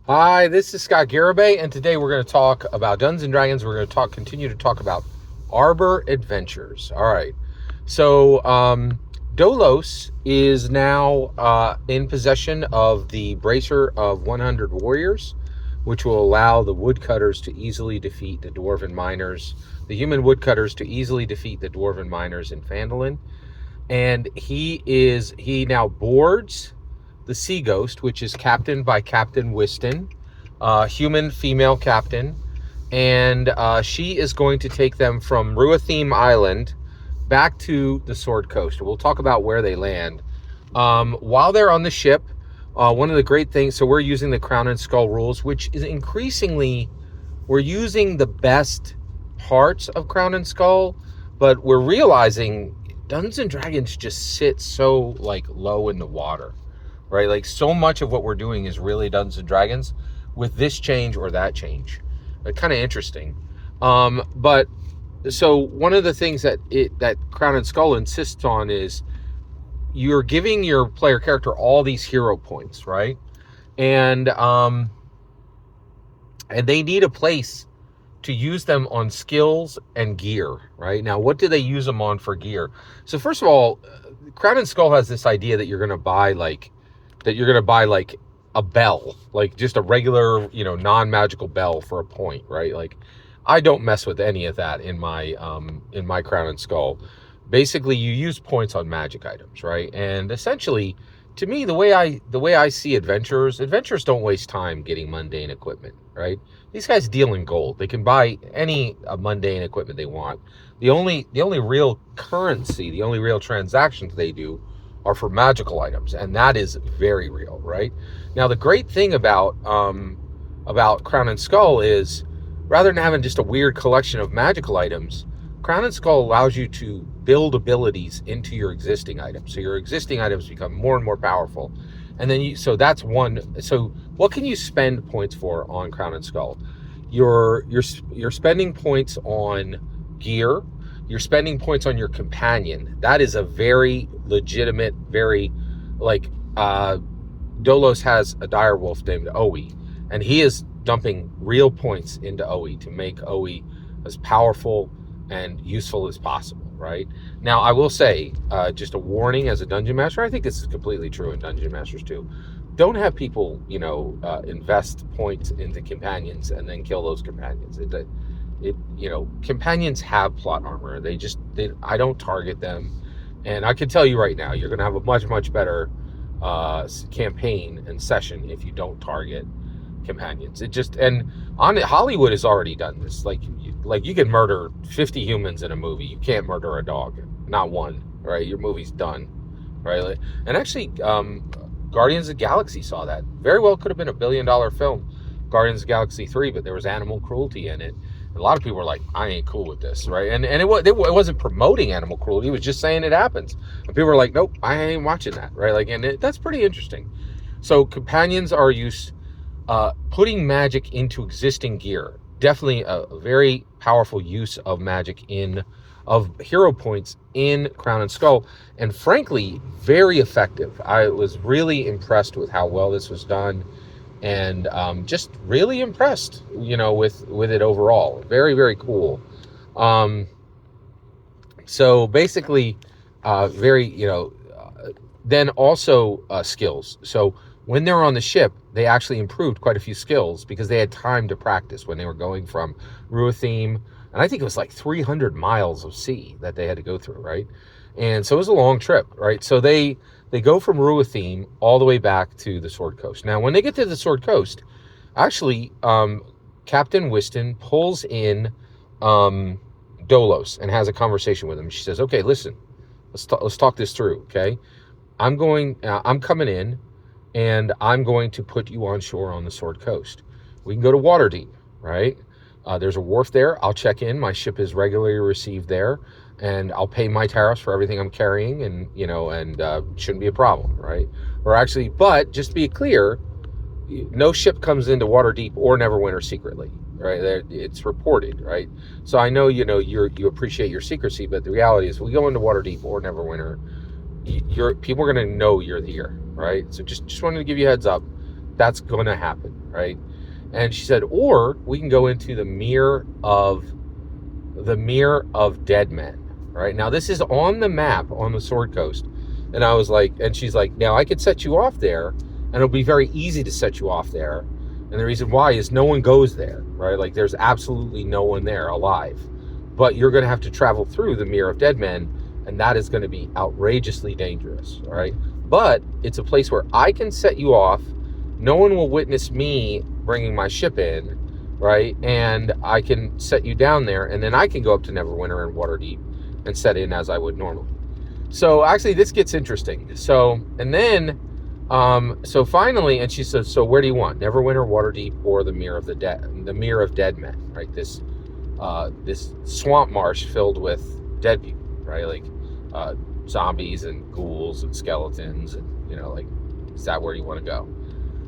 Hi, this is Scott Garibay, and today we're going to talk about Dungeons and Dragons. We're going to continue to talk about Arbor Adventures. All right. So, Dolos is now in possession of the Bracer of 100 Warriors, which will allow the woodcutters to easily defeat the Dwarven miners, the human woodcutters to easily defeat the Dwarven miners in Phandalin. And he now boards the Sea Ghost, which is captained by Captain Whiston, human female captain, and she is going to take them from Ruathym Island back to the Sword Coast. We'll talk about where they land. While they're on the ship, one of the great things, so we're using the Crown and Skull rules, which is increasingly, we're using the best parts of Crown and Skull, but we're realizing Dungeons and Dragons just sit so like low in the water, right? Like so much of what we're doing is really Dungeons and Dragons with this change or that change. Kind of interesting. But so one of the things that Crown and Skull insists on is you're giving your player character all these hero points, right? And they need a place to use them on skills and gear, right? Now, what do they use them on for gear? So first of all, Crown and Skull has this idea that you're going to buy like a bell, like just a regular, non-magical bell for a point, right? Like I don't mess with any of that in my Crown and Skull. Basically, you use points on magic items, right? And essentially, to me, the way I see adventurers don't waste time getting mundane equipment, right? These guys deal in gold. They can buy any mundane equipment they want. The only real currency, the only real transactions they do are for magical items, and that is very real, right? Now, the great thing about Crown and Skull is, rather than having just a weird collection of magical items, Crown and Skull allows you to build abilities into your existing items. So your existing items become more and more powerful. And then so that's one. So what can you spend points for on Crown and Skull? You're spending points on gear. You're spending points on your companion. That is a very legitimate, very like Dolos has a direwolf named Owie, and he is dumping real points into Owie to make Owie as powerful and useful as possible, right? Now, I will say, just a warning as a Dungeon Master, I think this is completely true in Dungeon Masters too. Don't have people, invest points into companions and then kill those companions. Companions have plot armor. I don't target them. And I can tell you right now, you're going to have a much, much better campaign and session if you don't target companions. Hollywood has already done this. Like you can murder 50 humans in a movie. You can't murder a dog, not one, right? Your movie's done, right? And actually, Guardians of the Galaxy saw that. Very well could have been a $1 billion film, Guardians of the Galaxy 3, but there was animal cruelty in it. A lot of people were like, I ain't cool with this, right? And it wasn't promoting animal cruelty. It was just saying it happens. And people were like, nope, I ain't watching that, right? Like, that's pretty interesting. So companions are used, putting magic into existing gear. Definitely a very powerful use of magic of hero points in Crown and Skull, and frankly, very effective. I was really impressed with how well this was done, and just really impressed, with it overall. Very, very cool. So basically, then also skills. So when they were on the ship, they actually improved quite a few skills because they had time to practice when they were going from Ruathym, and I think it was like 300 miles of sea that they had to go through, right? And so it was a long trip, right? So they go from Ruathym all the way back to the Sword Coast. Now, when they get to the Sword Coast, actually, Captain Whiston pulls in Dolos and has a conversation with him. She says, "Okay, listen, let's talk this through. Okay, I'm coming in, and I'm going to put you on shore on the Sword Coast. We can go to Waterdeep, right? There's a wharf there. I'll check in. My ship is regularly received there, and I'll pay my tariffs for everything I'm carrying, and shouldn't be a problem, right? Or actually, but just to be clear, no ship comes into Waterdeep or Neverwinter secretly, right? It's reported, right? So I know you appreciate your secrecy, but the reality is, we go into Waterdeep or Neverwinter, people are going to know you're here, right? So just wanted to give you a heads up. That's going to happen, right? And she said, or we can go into the Mere of Dead Men, right? Now this is on the map on the Sword Coast. And I was like, and she's like, now I could set you off there, and it'll be very easy to set you off there. And the reason why is no one goes there, right? Like there's absolutely no one there alive. But you're going to have to travel through the Mere of Dead Men, and that is going to be outrageously dangerous, all right? But it's a place where I can set you off. No one will witness me bringing my ship in, right? And I can set you down there, and then I can go up to Neverwinter and Waterdeep and set in as I would normally. So actually, this gets interesting. So, and then, so finally, and she says, so where do you want, Neverwinter, Waterdeep, or the Mere of Dead Men, right? This swamp marsh filled with dead people, right? Like zombies and ghouls and skeletons, and like, is that where you want to go,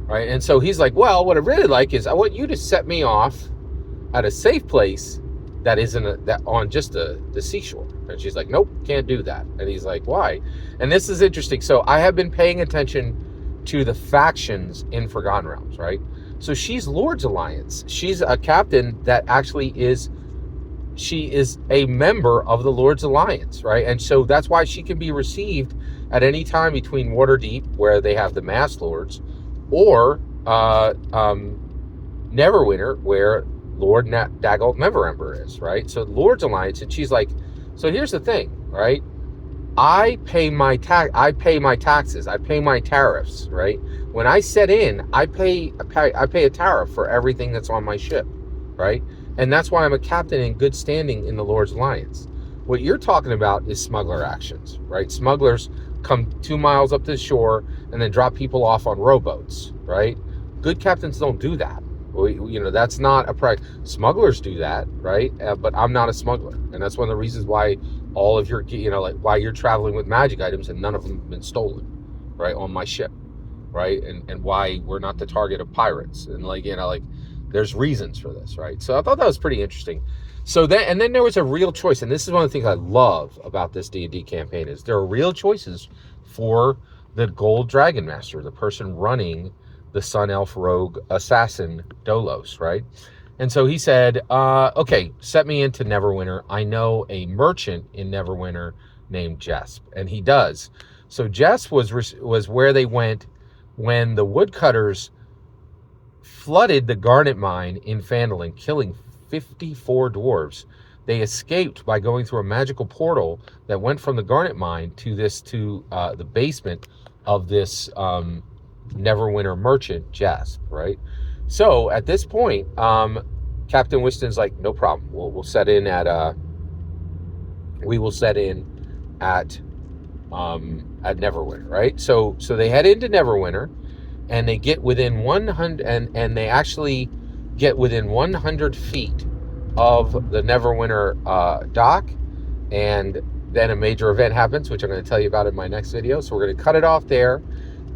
right? And so he's like, well, what I really like is I want you to set me off at a safe place that isn't on just the seashore. And she's like, nope, can't do that. And he's like, why? And this is interesting. So I have been paying attention to the factions in Forgotten Realms, right? So she's Lord's Alliance. She's a captain that actually she is a member of the Lord's Alliance, right? And so that's why she can be received at any time between Waterdeep, where they have the Mass Lords, or Neverwinter, where Lord Daggold Neverember is, right? So Lord's Alliance. And she's like, so here's the thing, right? I pay my taxes, I pay my tariffs, right? When I set in, I pay a tariff for everything that's on my ship, right? And that's why I'm a captain in good standing in the Lord's Alliance. What you're talking about is smuggler actions, right? Smugglers come 2 miles up to the shore and then drop people off on rowboats, right? Good captains don't do that. That's not a practice. Smugglers do that, right? But I'm not a smuggler, and that's one of the reasons why all of your, why you're traveling with magic items and none of them have been stolen, right, on my ship, right? And why we're not the target of pirates, and there's reasons for this, right? So I thought that was pretty interesting. So then there was a real choice, and this is one of the things I love about this D&D campaign is there are real choices for the Gold Dragon Master, the person running the Sun Elf Rogue Assassin Dolos, right? And so he said, okay, set me into Neverwinter. I know a merchant in Neverwinter named Jesp, and he does. So Jesp was where they went when the woodcutters flooded the Garnet Mine in Phandalin, killing 54 dwarves. They escaped by going through a magical portal that went from the Garnet Mine to the basement of this Neverwinter merchant, Jesp, right? So at this point, Captain Wiston's like, no problem. We'll set in at Neverwinter, right? So they head into Neverwinter, and they get within 100, and they actually get within 100 feet of the Neverwinter dock, and then a major event happens, which I'm going to tell you about in my next video. So we're going to cut it off there.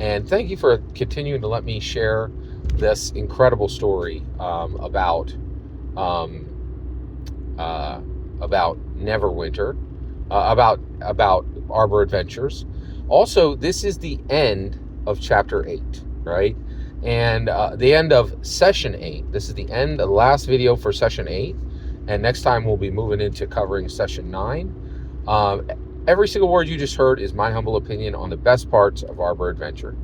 And thank you for continuing to let me share this incredible story about Neverwinter, about Arbor Adventures. Also, this is the end of Chapter 8, right? And the end of Session 8. This is the end, the last video for Session 8. And next time we'll be moving into covering Session 9. Every single word you just heard is my humble opinion on the best parts of Arbor Adventure.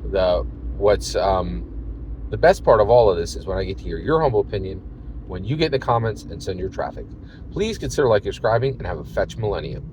The best part of all of this is when I get to hear your humble opinion, when you get in the comments and send your traffic. Please consider liking, subscribing, and have a fetch millennium.